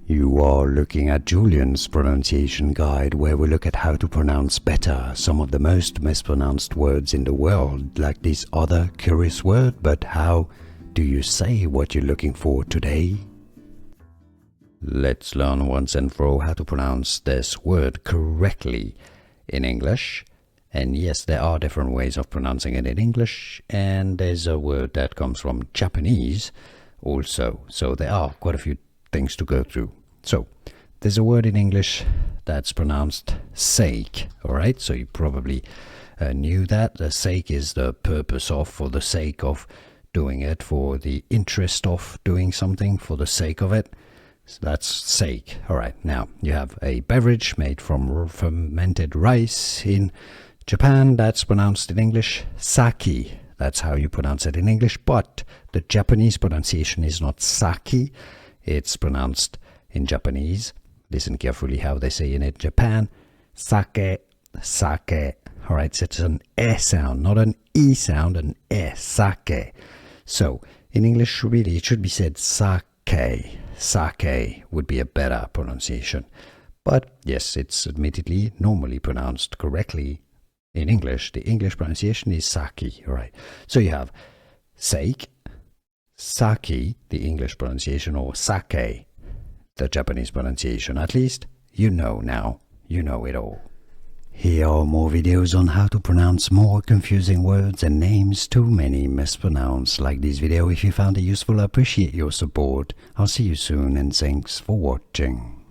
You are looking at Julian's pronunciation guide, where we look at how to pronounce better some of the most mispronounced words in the world, like this other curious word. But how do you say what you're looking for today? Let's learn once and for all how to pronounce this word correctly in English. And yes, there are different ways of pronouncing it in English, and there's a word that comes from Japanese also. So there are quite a few things to go through. So there's a word in English that's pronounced sake. All right, so you probably knew that. The sake is the purpose of, for the sake of doing it, for the interest of doing something, for the sake of it. So that's sake. All right, now you have a beverage made from fermented rice in Japan. That's pronounced in English sake. That's how you pronounce it in English, but the Japanese pronunciation is not sake. It's pronounced in Japanese. Listen carefully how they say in Japan. Sake, sake. All right, so it's an e sound, not an e sound, an e, sake. So in English, really, it should be said sake. Sake would be a better pronunciation. But yes, it's admittedly normally pronounced correctly in English. The English pronunciation is sake. All right, so you have sake, sake, the English pronunciation, or sake, the Japanese pronunciation. At least you know now. You know it all. Here are more videos on how to pronounce more confusing words and names too many mispronounced. Like this video if you found it useful. I appreciate your support. I'll see you soon, and thanks for watching.